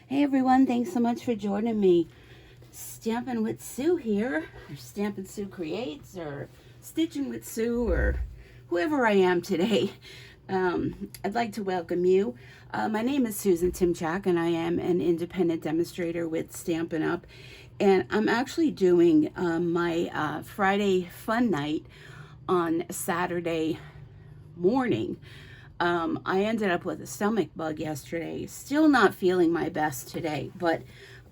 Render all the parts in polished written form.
Hey everyone, thanks so much for joining me. Stamping with Sue here, or Stampin' Sue Creates, or Stitching with Sue, or whoever I am today. I'd like to welcome you. My name is Susan Timchak, and I am an independent demonstrator with Stampin' Up. And I'm actually doing my Friday fun night on Saturday morning. I ended up with a stomach bug yesterday. Still not feeling my best today, but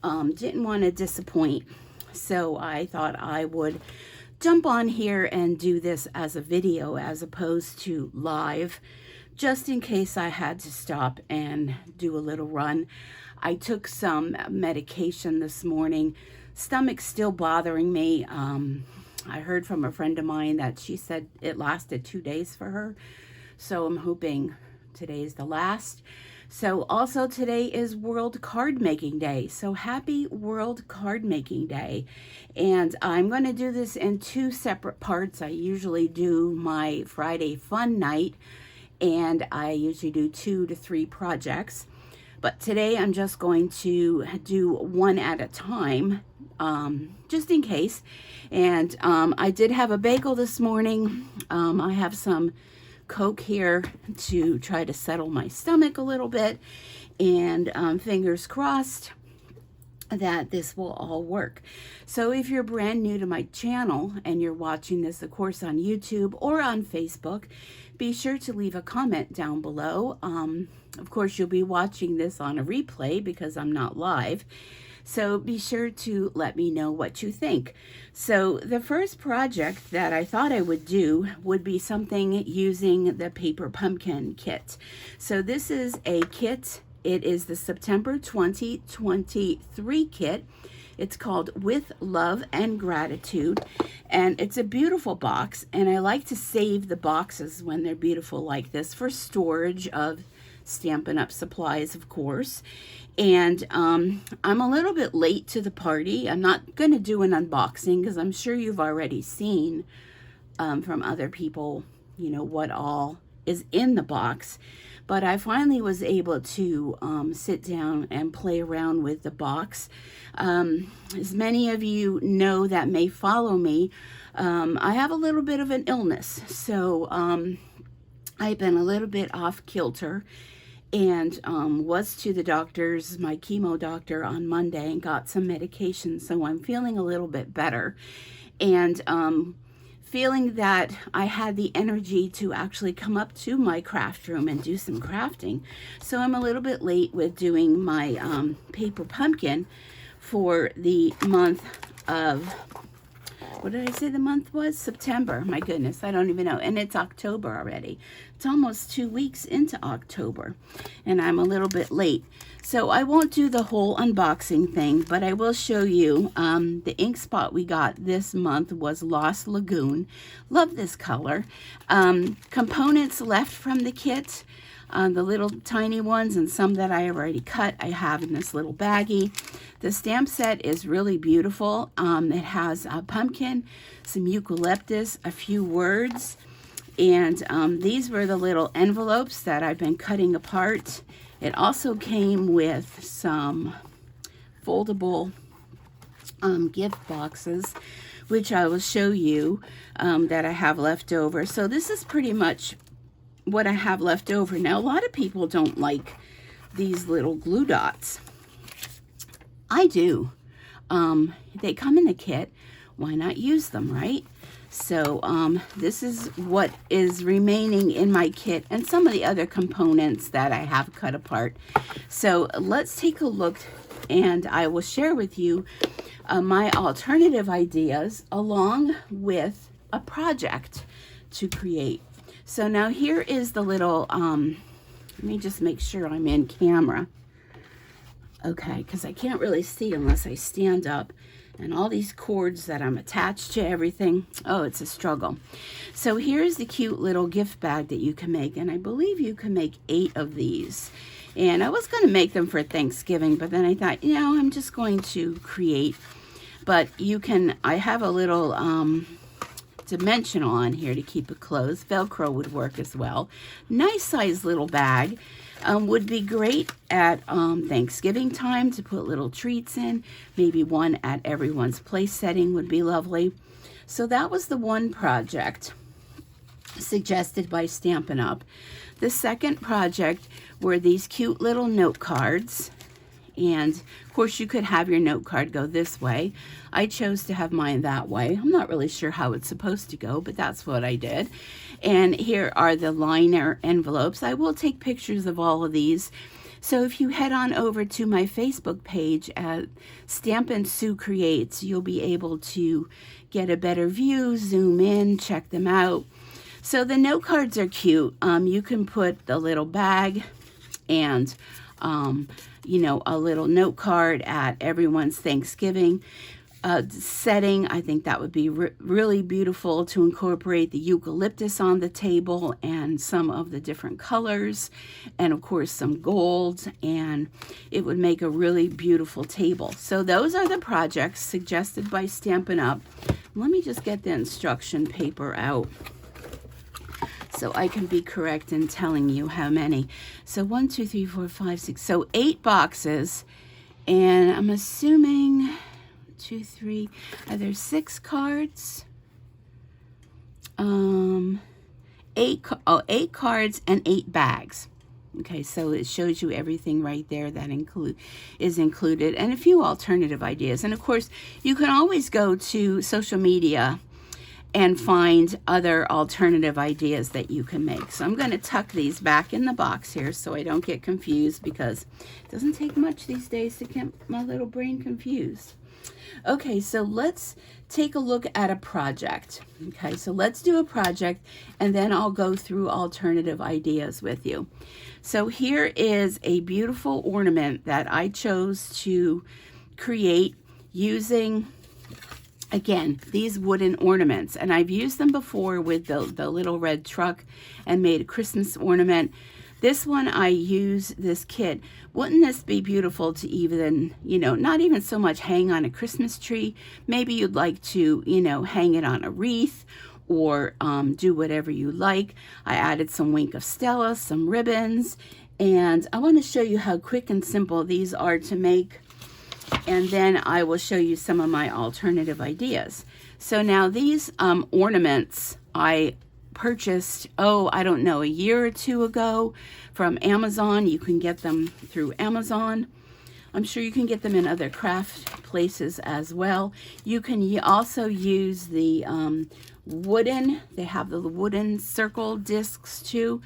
didn't want to disappoint. So I thought I would jump on here and do this as a video as opposed to live, just in case I had to stop and do a little run. I took some medication this morning. Stomach's still bothering me. I heard from a friend of mine that she said it lasted 2 days for her. So I'm hoping today's the last. So also today is World Card Making Day. So happy World Card Making Day. And I'm going to do this in 2 separate parts. I usually do my Friday fun night, and I usually do 2 to 3 projects. But today I'm just going to do one at a time, just in case. And I did have a bagel this morning. I have some Coke here to try to settle my stomach a little bit, and fingers crossed that this will all work. So if you're brand new to my channel and you're watching this, of course, on YouTube or on Facebook, be sure to leave a comment down below. Of course, you'll be watching this on a replay because I'm not live. So be sure to let me know what you think. So the first project that I thought I would do would be something using the paper pumpkin kit. So this is a kit. It is the September 2023 kit. It's called With Love and Gratitude, and it's a beautiful box, and I like to save the boxes when they're beautiful like this for storage of Stampin' Up! Supplies, of course. And I'm a little bit late to the party. I'm not going to do an unboxing because I'm sure you've already seen from other people, you know, what all is in the box. But I finally was able to sit down and play around with the box. As many of you know that may follow me, I have a little bit of an illness. So I've been a little bit off kilter, and was to the doctor's, my chemo doctor, on Monday and got some medication. So I'm feeling a little bit better, and feeling that I had the energy to actually come up to my craft room and do some crafting. So I'm a little bit late with doing my paper pumpkin for the month of, what did I say the month was? September. My goodness, I don't even know. And it's October already. It's almost 2 weeks into October, and I'm a little bit late. So I won't do the whole unboxing thing, but I will show you the ink spot we got this month was Lost Lagoon. Love this color. Components left from the kit, the little tiny ones, and some that I already cut I have in this little baggie. The stamp set is really beautiful. It has a pumpkin, some eucalyptus, a few words, and these were the little envelopes that I've been cutting apart. It also came with some foldable gift boxes, which I will show you that I have left over. So this is pretty much what I have left over. Now, a lot of people don't like these little glue dots. I do. They come in the kit. Why not use them, right? So this is what is remaining in my kit and some of the other components that I have cut apart. So let's take a look, and I will share with you my alternative ideas along with a project to create. So now here is the little, let me just make sure I'm in camera. Okay, because I can't really see unless I stand up. And all these cords that I'm attached to everything. Oh, it's a struggle. So here's the cute little gift bag that you can make. And I believe you can make 8 of these. And I was going to make them for Thanksgiving, but then I thought, you know, I'm just going to create. But you can, I have a little dimensional on here to keep it closed. Velcro would work as well. Nice size little bag. would be great at Thanksgiving time to put little treats in. Maybe one at everyone's place setting would be lovely. So that was the one project suggested by Stampin' Up. The second project were these cute little note cards. And of course you could have your note card go this way. I chose to have mine that way. I'm not really sure how it's supposed to go, but that's what I did. And here are the liner envelopes. I will take pictures of all of these. So if you head on over to my Facebook page at Stampin' Sue Creates, you'll be able to get a better view, zoom in, check them out. So the note cards are cute. You can put the little bag and you know, a little note card at everyone's Thanksgiving setting. I think that would be really beautiful to incorporate the eucalyptus on the table and some of the different colors, and of course some gold, and it would make a really beautiful table. So those are the projects suggested by Stampin' Up. Let me just get the instruction paper out so I can be correct in telling you how many. So 1, 2, 3, 4, 5, 6. So 8 boxes, and I'm assuming 2, 3. Are there 6 cards? 8 cards and 8 bags. Okay, so it shows you everything right there that is included, and a few alternative ideas. And of course, you can always go to social media and find other alternative ideas that you can make. So I'm going to tuck these back in the box here so I don't get confused, because it doesn't take much these days to get my little brain confused. Okay, so let's take a look at a project. Okay, so let's do a project, and then I'll go through alternative ideas with you. So here is a beautiful ornament that I chose to create using, again, these wooden ornaments, and I've used them before with the little red truck and made a Christmas ornament. This one, I use this kit. Wouldn't this be beautiful to even, you know, not even so much hang on a Christmas tree. Maybe you'd like to, you know, hang it on a wreath or do whatever you like. I added some Wink of Stella, some ribbons, and I want to show you how quick and simple these are to make. And then I will show you some of my alternative ideas. So now these ornaments I purchased, I don't know, a year or two ago from Amazon. You can get them through Amazon. I'm sure you can get them in other craft places as well. You can also use the wooden, they have the wooden circle discs too.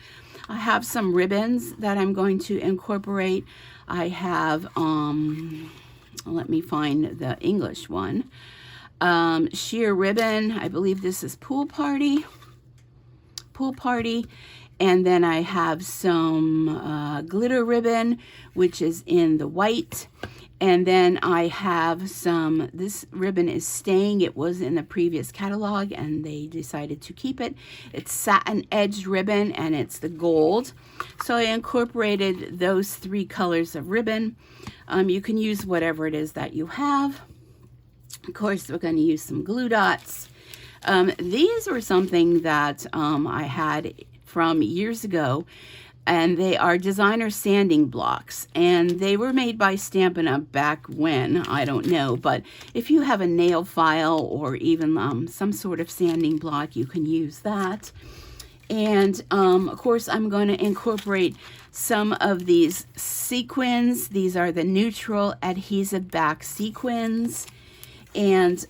I have some ribbons that I'm going to incorporate. I have, let me find the English one. Sheer ribbon, I believe this is pool party. And then I have some glitter ribbon, which is in the white. And then I have some, this ribbon is staying. It was in the previous catalog and they decided to keep it. It's satin edged ribbon and it's the gold. So I incorporated those 3 colors of ribbon. You can use whatever it is that you have. Of course, we're going to use some glue dots. These were something that I had from years ago, and they are designer sanding blocks, and they were made by Stampin' Up! Back when, I don't know, but if you have a nail file or even some sort of sanding block, you can use that. And of course, I'm going to incorporate some of these sequins. These are the neutral adhesive back sequins. And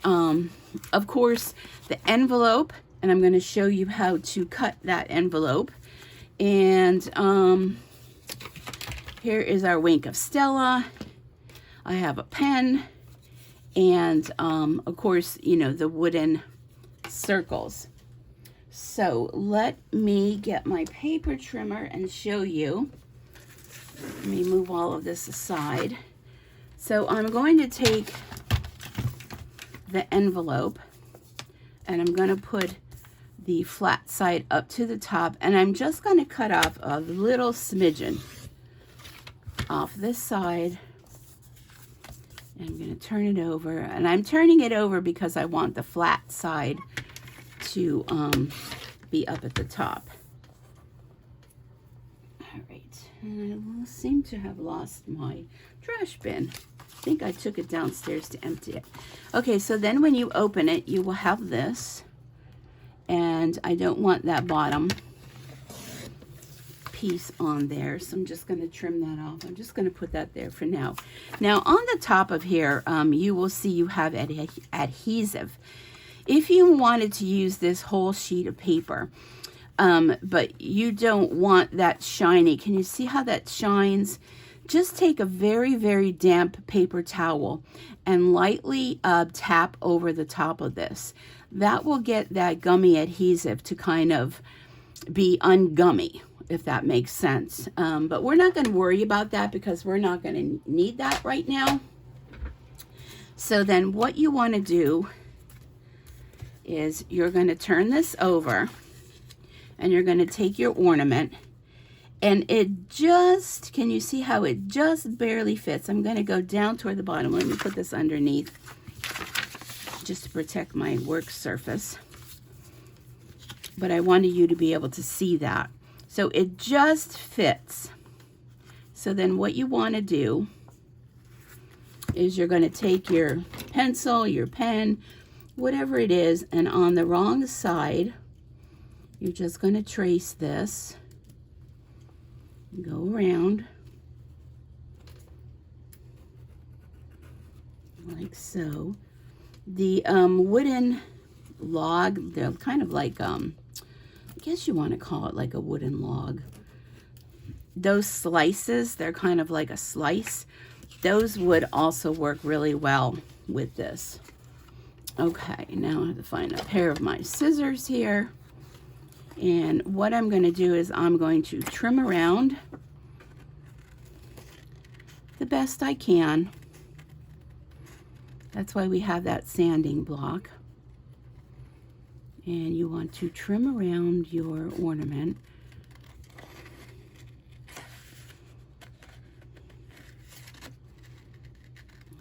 of course, the envelope, and I'm going to show you how to cut that envelope. And here is our Wink of Stella. I have a pen, and of course, you know, the wooden circles. So let me get my paper trimmer and show you. Let me move all of this aside. So I'm going to take the envelope and I'm going to put the flat side up to the top, and I'm just going to cut off a little smidgen off this side. And I'm going to turn it over, and I'm turning it over because I want the flat side to be up at the top. All right. And I seem to have lost my trash bin. I think I took it downstairs to empty it. Okay, so then when you open it, you will have this. And I don't want that bottom piece on there, so I'm just going to trim that off. I'm just going to put that there for now. Now on the top of here, you will see you have adhesive. If you wanted to use this whole sheet of paper, but you don't want that shiny, can you see how that shines? Just take a very, very damp paper towel and lightly tap over the top of this. That will get that gummy adhesive to kind of be ungummy, if that makes sense. But we're not going to worry about that because we're not going to need that right now. So then what you want to do is you're going to turn this over and you're going to take your ornament, and it just, can you see how it just barely fits? I'm going to go down toward the bottom. Let me put this underneath just to protect my work surface. But I wanted you to be able to see that. So it just fits. So then what you want to do is you're going to take your pencil, your pen, whatever it is, and on the wrong side, you're just going to trace this. Go around like so. The wooden log, they're kind of like, I guess you want to call it like a wooden log. Those slices, they're kind of like a slice. Those would also work really well with this. Okay, now I have to find a pair of my scissors here. And what I'm going to do is I'm going to trim around the best I can. That's why we have that sanding block. And you want to trim around your ornament.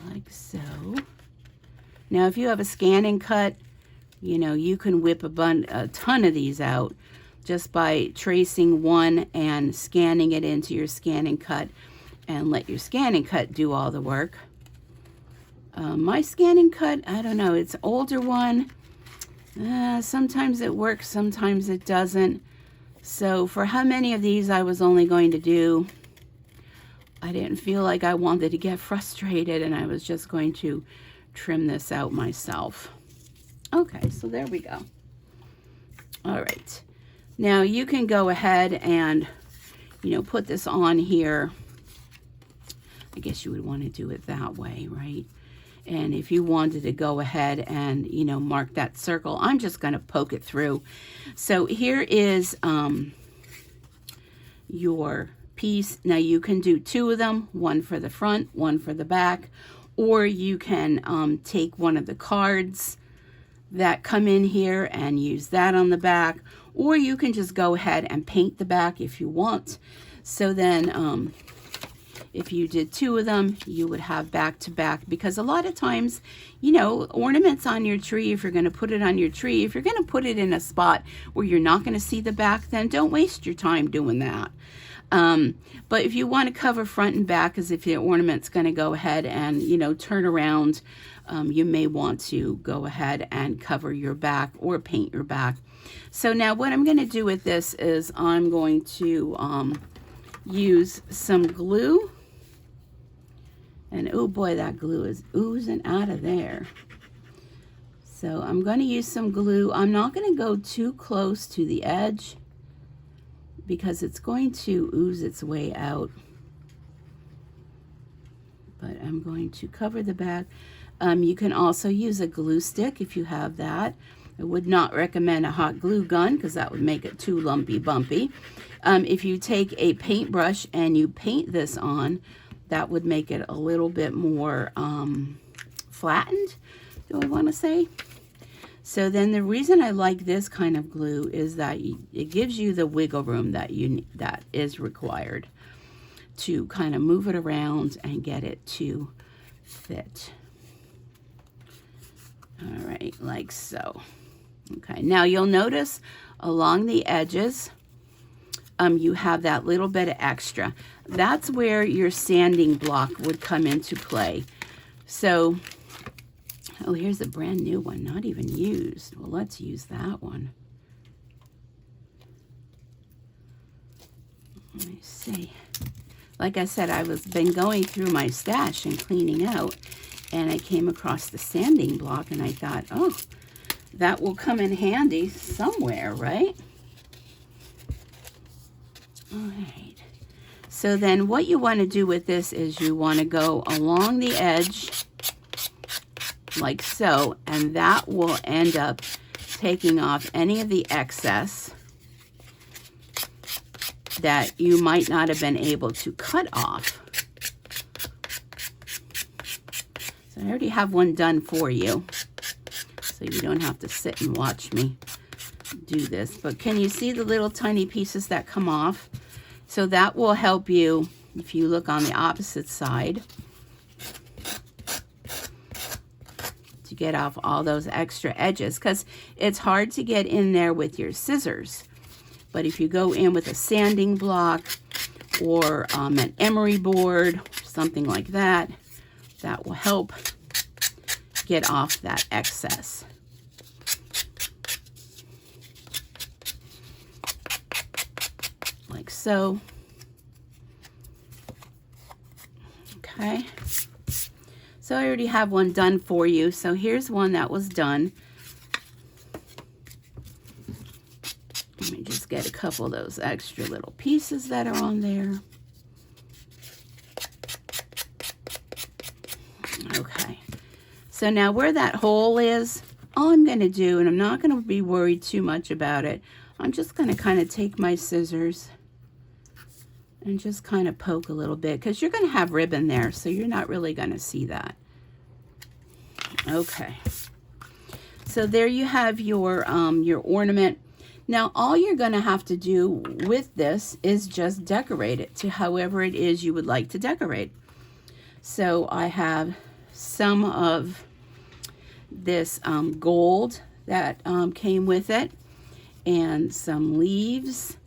Like so. Now if you have a scan and cut, you know, you can whip a ton of these out just by tracing one and scanning it into your scan and cut, and let your scan and cut do all the work. My scan and cut, I don't know, it's an older one. Sometimes it works, sometimes it doesn't. So for how many of these I was only going to do, I didn't feel like I wanted to get frustrated, and I was just going to trim this out myself. Okay, so there we go. All right. Now you can go ahead and, you know, put this on here. I guess you would want to do it that way, right? And if you wanted to go ahead and, you know, mark that circle, I'm just going to poke it through. So here is your piece. Now you can do two of them, one for the front, one for the back, or you can take one of the cards that come in here and use that on the back, or you can just go ahead and paint the back if you want. So then if you did two of them, you would have back to back, because a lot of times, you know, ornaments on your tree, if you're going to put it on your tree, if you're going to put it in a spot where you're not going to see the back, then don't waste your time doing that. But if you want to cover front and back, as if your ornament's going to go ahead and, you know, turn around, you may want to go ahead and cover your back or paint your back. So now what I'm going to do with this is I'm going to use some glue. And oh boy, that glue is oozing out of there. So I'm going to use some glue. I'm not going to go too close to the edge because it's going to ooze its way out. But I'm going to cover the back. You can also use a glue stick if you have that. I would not recommend a hot glue gun because that would make it too lumpy bumpy. If you take a paintbrush and you paint this on, that would make it a little bit more flattened, do I want to say. So then the reason I like this kind of glue is that it gives you the wiggle room that is required to kind of move it around and get it to fit. All right, like so. Okay, now you'll notice along the edges, you have that little bit of extra. That's where your sanding block would come into play. So, oh, here's a brand new one, not even used. Well, let's use that one. Let me see. Like I said, been going through my stash and cleaning out, and I came across the sanding block, and I thought, oh, that will come in handy somewhere, right? All right. So then what you want to do with this is you want to go along the edge like so, and that will end up taking off any of the excess that you might not have been able to cut off. So I already have one done for you, so you don't have to sit and watch me do this. But can you see the little tiny pieces that come off? So that will help you if you look on the opposite side to get off all those extra edges, because it's hard to get in there with your scissors. But if you go in with a sanding block or an emery board, something like that, that will help get off that excess. Like so. Okay. So I already have one done for you. So here's one that was done. Let me just get a couple of those extra little pieces that are on there. Okay. So now where that hole is, all I'm going to do, and I'm not going to be worried too much about it, I'm just going to kind of take my scissors and just kind of poke a little bit, because you're going to have ribbon there, so you're not really going to see that. Okay. So there you have your ornament. Now all you're going to have to do with this is just decorate it to however it is you would like to decorate. So I have some of this gold that came with it, and some leaves.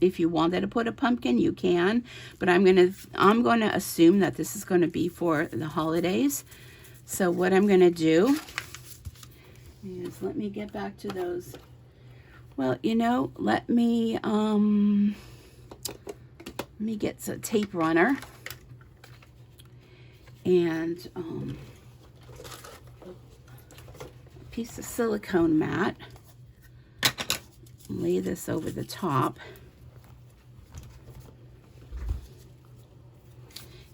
If you wanted to put a pumpkin, you can, but I'm gonna assume that this is gonna be for the holidays. So what I'm gonna do is, let me get back to those. Well, you know, let me get a tape runner and a piece of silicone mat. Lay this over the top.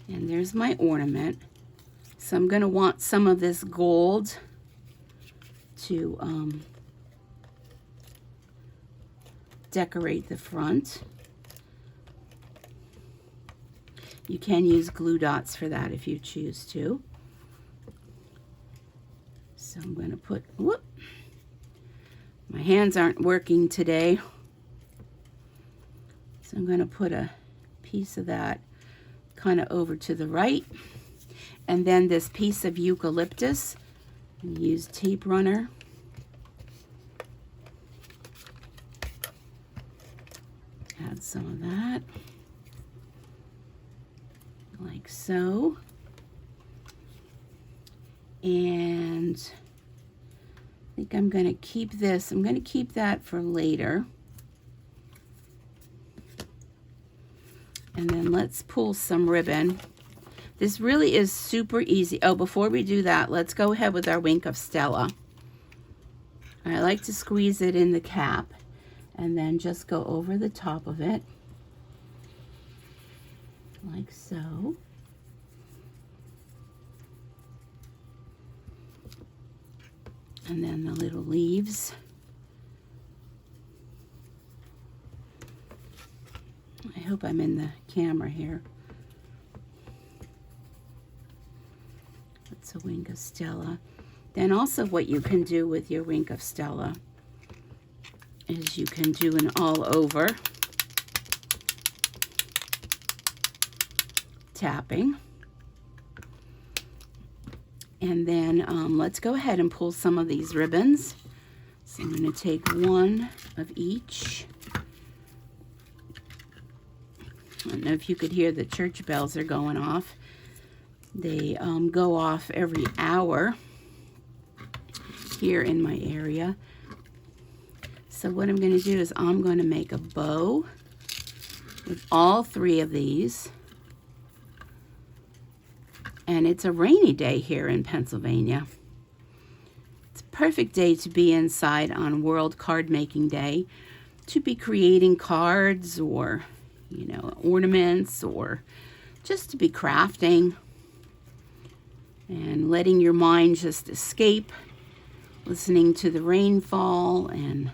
And there's my ornament. So I'm going to want some of this gold to decorate the front. You can use glue dots for that if you choose to. So I'm going to put, whoop, my hands aren't working today. So I'm going to put a piece of that kind of over to the right, and then this piece of eucalyptus, and use tape runner. Add some of that, like so. And I think I'm going to keep this. I'm going to keep that for later. And then let's pull some ribbon. This really is super easy. Oh, before we do that, let's go ahead with our wink of Stella. I like to squeeze it in the cap and then just go over the top of it, like so. And then the little leaves. I hope I'm in the camera here. That's a wink of Stella. Then also what you can do with your wink of Stella is you can do an all over tapping. And then let's go ahead and pull some of these ribbons. So I'm going to take one of each. I don't know if you could hear the church bells are going off. They go off every hour here in my area. So what I'm going to do is I'm going to make a bow with all 3 of these. And it's a rainy day here in Pennsylvania. It's a perfect day to be inside on World Card Making Day, to be creating cards or, you know, ornaments, or just to be crafting and letting your mind just escape, listening to the rainfall, and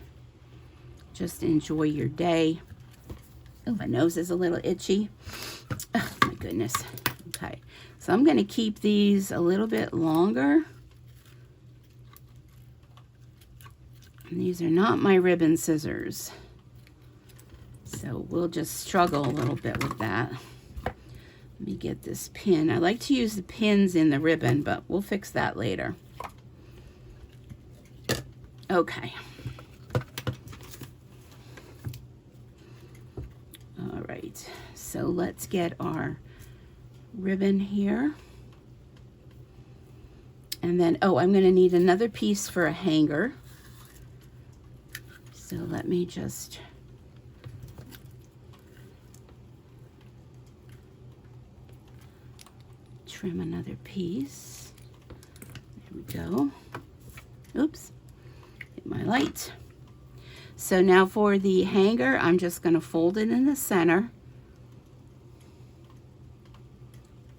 just enjoy your day. Oh, my nose is a little itchy. Oh, my goodness. Okay, so I'm going to keep these a little bit longer. And these are not my ribbon scissors, so we'll just struggle a little bit with that. Let me get this pin. I like to use the pins in the ribbon, but we'll fix that later. Okay. All right, so let's get our ribbon here. And then, oh, I'm going to need another piece for a hanger. So let me just trim another piece. There we go. Oops, hit my light. So now for the hanger, I'm just going to fold it in the center.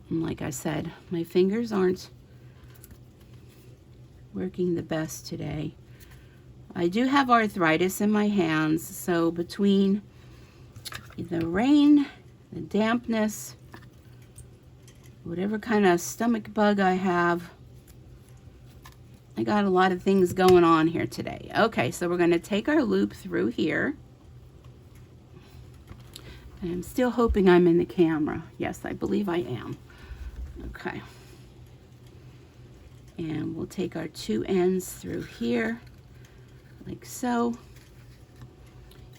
And like I said, my fingers aren't working the best today. I do have arthritis in my hands, so between the rain, the dampness, whatever kind of stomach bug I have, I got a lot of things going on here today. Okay, so we're going to take our loop through here. I'm still hoping I'm in the camera. Yes, I believe I am. Okay. And we'll take our 2 ends through here, like so.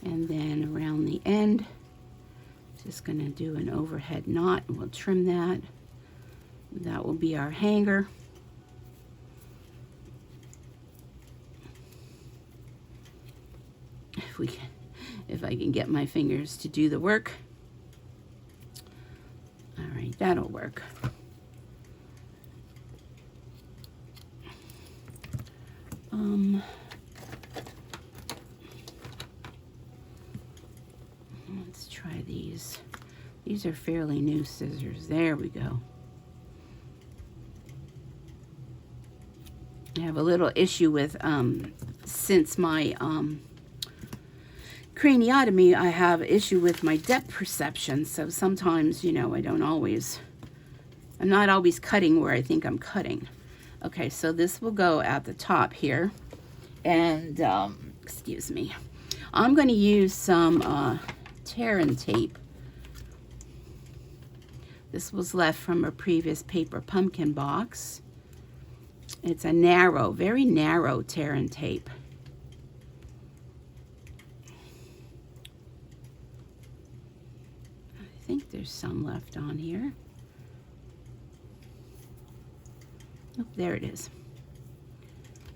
And then around the end, just going to do an overhead knot. We'll trim that. That will be our hanger. If I can get my fingers to do the work. All right, that'll work. Let's try these. These are fairly new scissors. There we go. I have a little issue with, since my craniotomy, I have issue with my depth perception. So sometimes, you know, I'm not always cutting where I think I'm cutting. Okay, so this will go at the top here. And, excuse me, I'm going to use some tear and tape. This was left from a previous paper pumpkin box. It's a narrow, very narrow tear and tape. I think there's some left on here. Oh, there it is.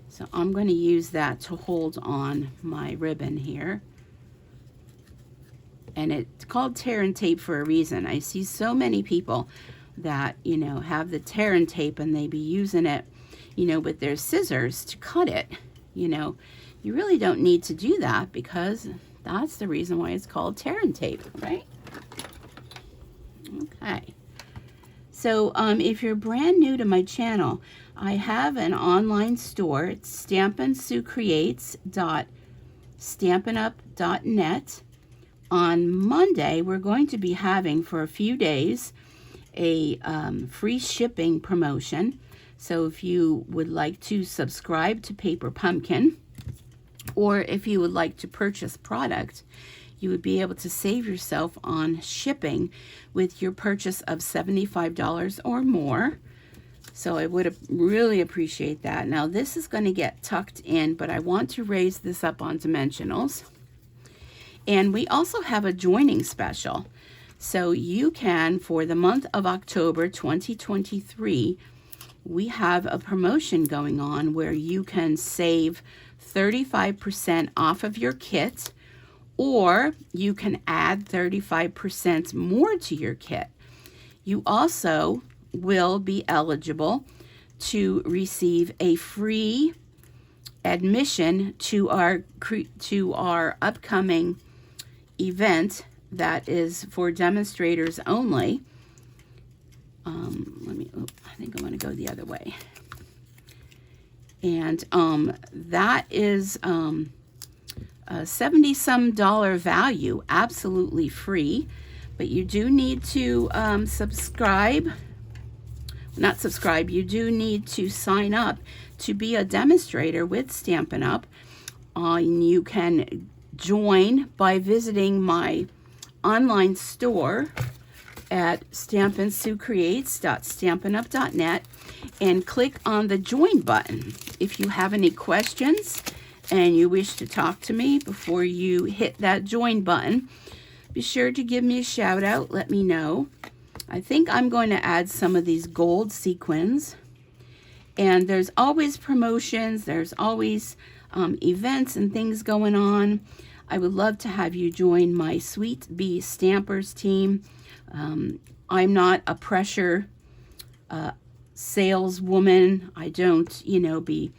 So I'm going to use that to hold on my ribbon here. And it's called tear and tape for a reason. I see so many people that, you know, have the tear and tape and they be using it, you know, with their scissors to cut it. You know, you really don't need to do that, because that's the reason why it's called tear and tape, right? Okay. So if you're brand new to my channel, I have an online store. It's stampinsucreates.stampinup.net. On Monday, we're going to be having for a few days a free shipping promotion. So if you would like to subscribe to Paper Pumpkin, or if you would like to purchase product, you would be able to save yourself on shipping with your purchase of $75 or more. So I would really appreciate that. Now this is going to get tucked in, but I want to raise this up on dimensionals. And we also have a joining special. So you can, for the month of October 2023, we have a promotion going on where you can save 35% off of your kit, or you can add 35% more to your kit. You also will be eligible to receive a free admission to our upcoming event that is for demonstrators only. I think I want to go the other way. And that is a $70-some value, absolutely free. But you do need to you do need to sign up to be a demonstrator with Stampin' Up. And you can join by visiting my online store at stampandsuecreates.stampinup.net and click on the join button. If you have any questions and you wish to talk to me before you hit that join button, be sure to give me a shout out. Let me know. I think I'm going to add some of these gold sequins. And there's always promotions. There's always events and things going on. I would love to have you join my Sweet Bee Stampers team. I'm not a pressure saleswoman. I don't, be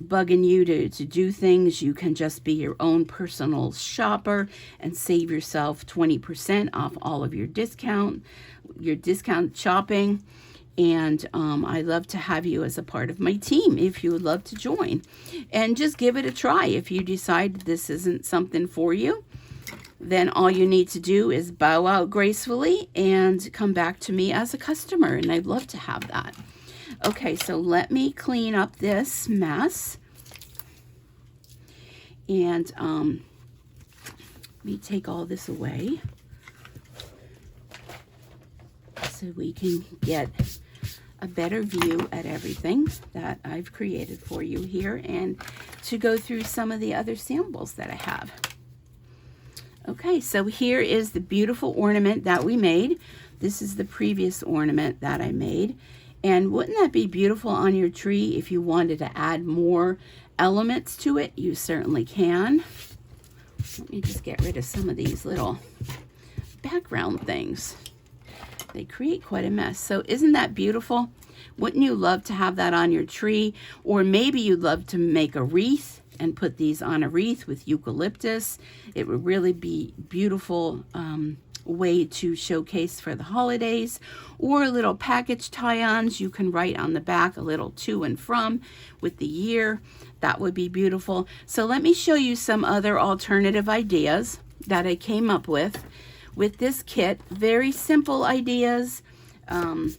bugging you to do things. You can just be your own personal shopper and save yourself 20% off all of your discount shopping. And I'd love to have you as a part of my team if you would love to join. And just give it a try. If you decide this isn't something for you, then all you need to do is bow out gracefully and come back to me as a customer. And I'd love to have that. Okay, so let me clean up this mess. And let me take all this away so we can get a better view at everything that I've created for you here, and to go through some of the other samples that I have. Okay, so here is the beautiful ornament that we made. This is the previous ornament that I made. And wouldn't that be beautiful on your tree? If you wanted to add more elements to it, you certainly can. Let me just get rid of some of these little background things. They create quite a mess. So isn't that beautiful? Wouldn't you love to have that on your tree? Or maybe you'd love to make a wreath and put these on a wreath with eucalyptus. It would really be beautiful way to showcase for the holidays. Or little package tie-ons. You can write on the back a little to and from with the year. That would be beautiful. So let me show you some other alternative ideas that I came up with this kit. Very simple ideas. I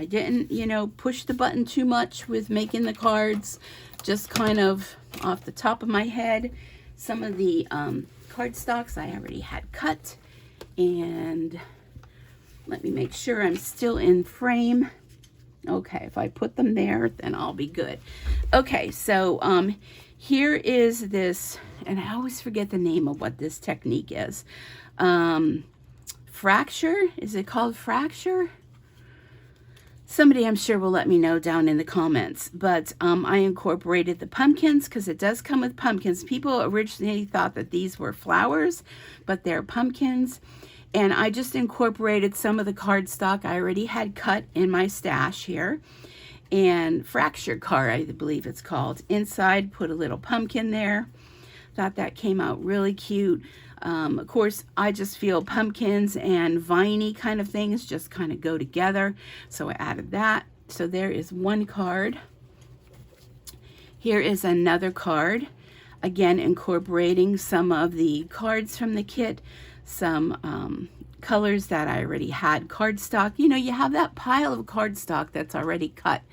didn't, push the button too much with making the cards. Just kind of off the top of my head. Some of the cardstocks I already had cut. And let me make sure I'm still in frame. Okay, if I put them there, then I'll be good. Okay, so here is this, and I always forget the name of what this technique is. Fracture? Is it called fracture? Somebody I'm sure will let me know down in the comments. But I incorporated the pumpkins because it does come with pumpkins. People originally thought that these were flowers, but they're pumpkins. And I just incorporated some of the cardstock I already had cut in my stash here. And fracture card, I believe it's called. Inside, put a little pumpkin there. Thought that came out really cute. Of course, I just feel pumpkins and viney kind of things just kind of go together. So I added that. So there is one card. Here is another card. Again, incorporating some of the cards from the kit. Some colors that I already had cardstock. You have that pile of cardstock that's already cut.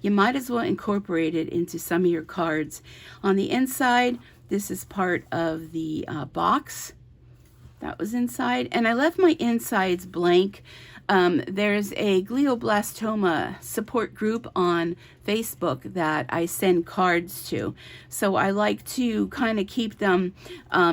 You might as well incorporate it into some of your cards. On the inside, this is part of the box that was inside, and I left my insides blank. There's a glioblastoma support group on Facebook that I send cards to, so I like to kind of keep them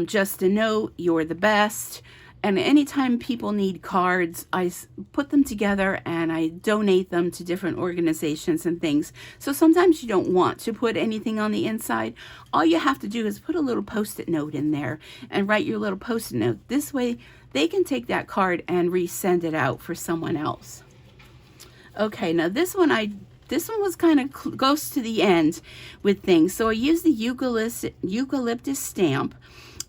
just a note, you're the best, And anytime people need cards, I put them together and I donate them to different organizations and things. So sometimes you don't want to put anything on the inside. All you have to do is put a little Post-it note in there and write your little Post-it note. This way they can take that card and resend it out for someone else. Okay, now this one was kind of close to the end with things. So I used the eucalyptus stamp.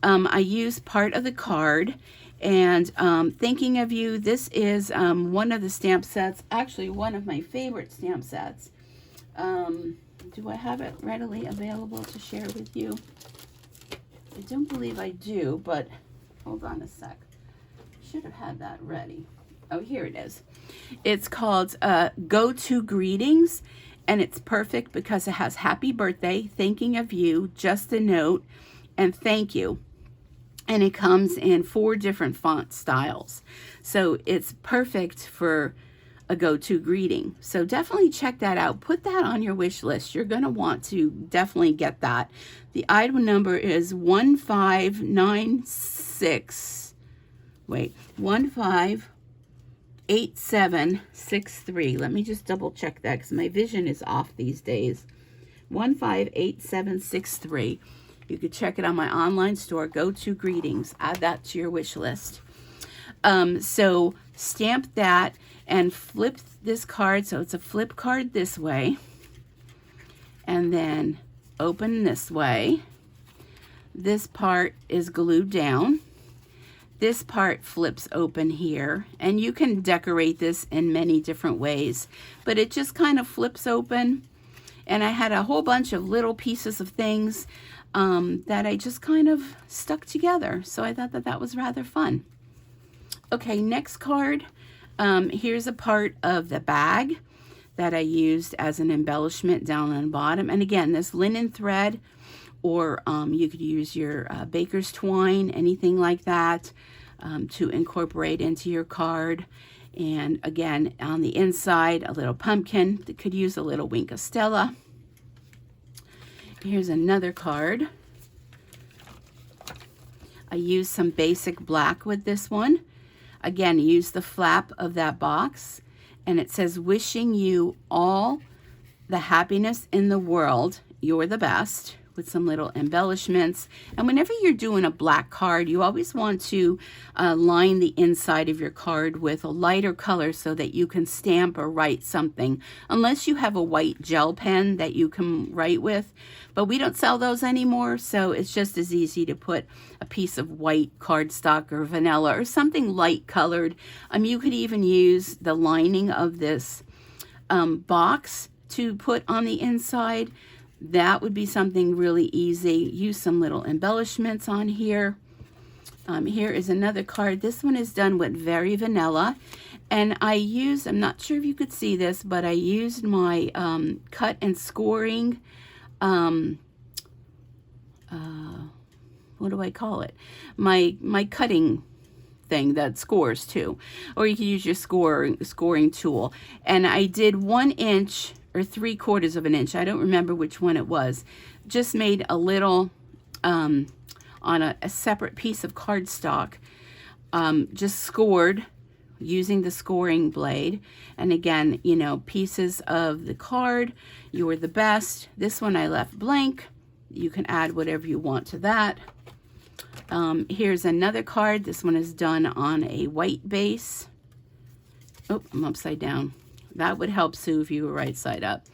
I used part of the card. And thinking of you, this is one of the stamp sets, actually one of my favorite stamp sets. Do I have it readily available to share with you? I don't believe I do, but hold on a sec. Should have had that ready. Oh, here it is. It's called Go To Greetings, and it's perfect because it has happy birthday, thinking of you, just a note, and thank you. And it comes in 4 different font styles. So it's perfect for a go-to greeting. So definitely check that out. Put that on your wish list. You're going to want to definitely get that. The item number is 1596. Wait, 158763. Let me just double check that because my vision is off these days. 158763. You could check it on my online store, Go To Greetings. Add that to your wish list. So stamp that and flip this card. So it's a flip card this way. And then open this way. This part is glued down. This part flips open here. And you can decorate this in many different ways. But it just kind of flips open. And I had a whole bunch of little pieces of things that I just kind of stuck together. So I thought that that was rather fun. Okay, next card. Here's a part of the bag that I used as an embellishment down on the bottom. And again, this linen thread, or you could use your baker's twine, anything like that, to incorporate into your card. And again, on the inside, a little pumpkin that could use a little wink of Stella. Here's another card. I used some basic black with this one. Again, use the flap of that box. And it says, wishing you all the happiness in the world. You're the best. With some little embellishments. And whenever you're doing a black card, you always want to line the inside of your card with a lighter color so that you can stamp or write something. Unless you have a white gel pen that you can write with. But we don't sell those anymore, so it's just as easy to put a piece of white cardstock or vanilla or something light colored. You could even use the lining of this box to put on the inside. That would be something really easy. Use some little embellishments on here. Here is another card. This one is done with Very Vanilla. And I used, I'm not sure if you could see this, but I used my cut and scoring, what do I call it? My cutting thing that scores too. Or you can use your scoring tool. And I did 1 inch or 3/4 of an inch. I don't remember which one it was. Just made a little on a separate piece of cardstock. Just scored using the scoring blade. And again, you know, pieces of the card. You're the best. This one I left blank. You can add whatever you want to that. Here's another card. This one is done on a white base. Oh, I'm upside down. That would help, Sue, if you were right side up.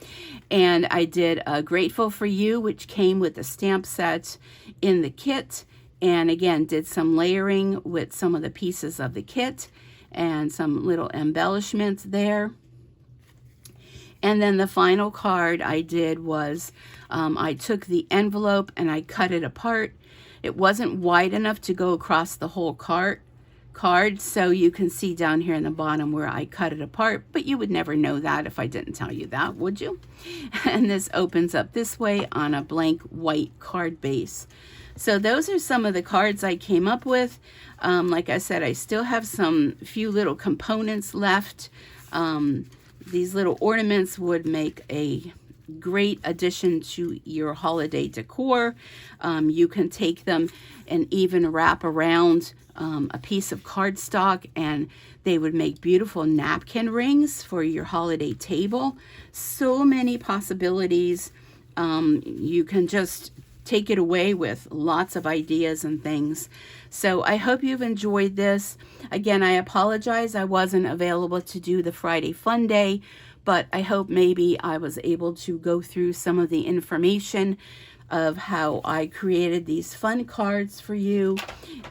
And I did Grateful for You, which came with the stamp set in the kit. And again, did some layering with some of the pieces of the kit and some little embellishments there. And then the final card I did was I took the envelope and I cut it apart. It wasn't wide enough to go across the whole card, so you can see down here in the bottom where I cut it apart, but you would never know that if I didn't tell you that, would you? And this opens up this way on a blank white card base. So those are some of the cards I came up with. Like I said, I still have some few little components left. These little ornaments would make a great addition to your holiday decor. You can take them and even wrap around a piece of cardstock, and they would make beautiful napkin rings for your holiday table. So many possibilities. You can just take it away with lots of ideas and things. So I hope you've enjoyed this. Again, I apologize I wasn't available to do the Friday Fun Day, but I hope maybe I was able to go through some of the information of how I created these fun cards for you,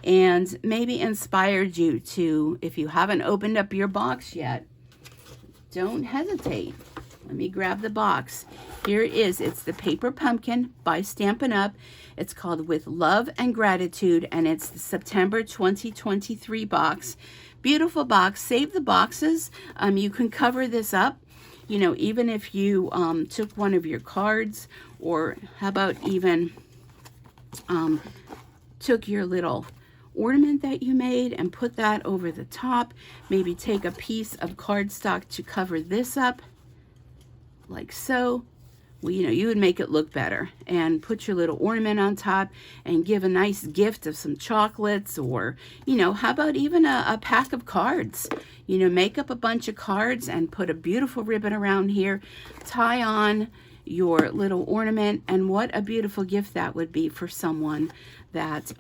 and maybe inspired you to, if you haven't opened up your box yet, don't hesitate. Let me grab the box. Here it is. It's the Paper Pumpkin by Stampin' Up. It's called With Love and Gratitude, and it's the September 2023 box. Beautiful box. Save the boxes. You can cover this up. You know, even if you took one of your cards, or how about even took your little ornament that you made and put that over the top. Maybe take a piece of cardstock to cover this up, like so. Well, you know, you would make it look better, and put your little ornament on top and give a nice gift of some chocolates, or, you know, how about even a pack of cards? You know, make up a bunch of cards and put a beautiful ribbon around here, tie on your little ornament, and what a beautiful gift that would be for someone that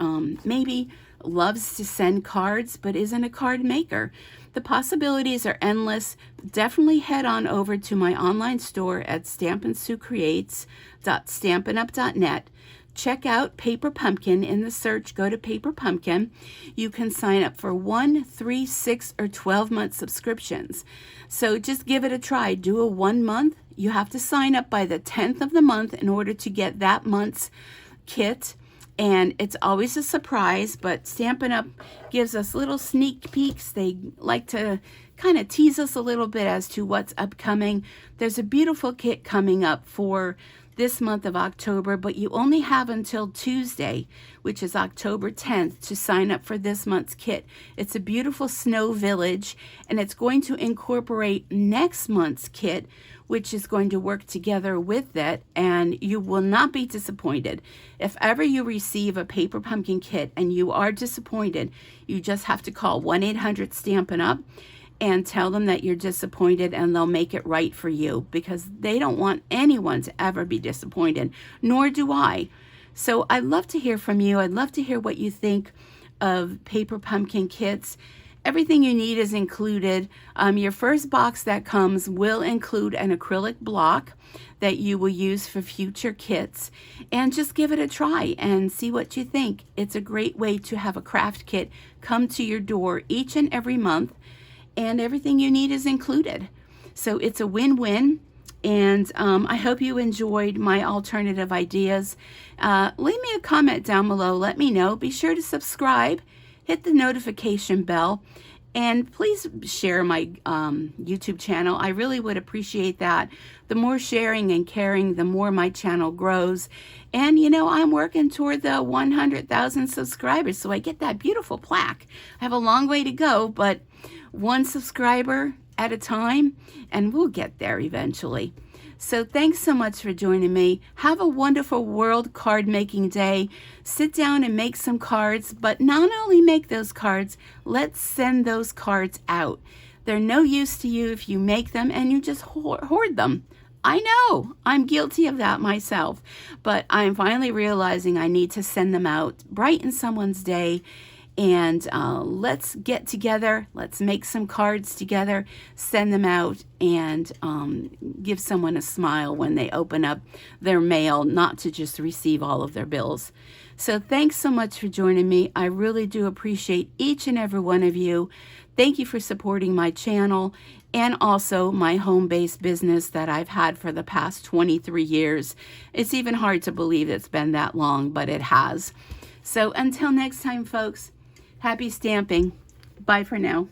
maybe loves to send cards but isn't a card maker. The possibilities are endless. Definitely head on over to my online store at stampandsuecreates.stampinup.net. Check out Paper Pumpkin in the search. Go to Paper Pumpkin. You can sign up for 1, 3, 6, or 12-month subscriptions. So just give it a try. Do a 1 month. You have to sign up by the 10th of the month in order to get that month's kit. And it's always a surprise, but Stampin' Up gives us little sneak peeks. They like to kind of tease us a little bit as to what's upcoming. There's a beautiful kit coming up for this month of October, but you only have until Tuesday, which is October 10th, to sign up for this month's kit. It's a beautiful snow village, and it's going to incorporate next month's kit, which is going to work together with it, and you will not be disappointed. If ever you receive a Paper Pumpkin kit and you are disappointed, you just have to call 1-800-STAMPIN' and tell them that you're disappointed, and they'll make it right for you, because they don't want anyone to ever be disappointed, nor do I. So I'd love to hear from you. I'd love to hear what you think of Paper Pumpkin kits. Everything you need is included. Your first box that comes will include an acrylic block that you will use for future kits. And just give it a try and see what you think. It's a great way to have a craft kit come to your door each and every month, and everything you need is included. So it's a win-win. And I hope you enjoyed my alternative ideas. Leave me a comment down below. Let me know. Be sure to subscribe. Hit the notification bell, and please share my YouTube channel. I really would appreciate that. The more sharing and caring, the more my channel grows. And you know, I'm working toward the 100,000 subscribers, so I get that beautiful plaque. I have a long way to go, but one subscriber at a time, and we'll get there eventually. So thanks so much for joining me. Have a wonderful World Card Making Day. Sit down and make some cards, but not only make those cards, let's send those cards out. They're no use to you if you make them and you just hoard them. I know, I'm guilty of that myself, but I'm finally realizing I need to send them out, brighten someone's day. And let's get together, let's make some cards together, send them out, and give someone a smile when they open up their mail, not to just receive all of their bills. So thanks so much for joining me. I really do appreciate each and every one of you. Thank you for supporting my channel and also my home-based business that I've had for the past 23 years. It's even hard to believe it's been that long, but it has. So until next time, folks, happy stamping. Bye for now.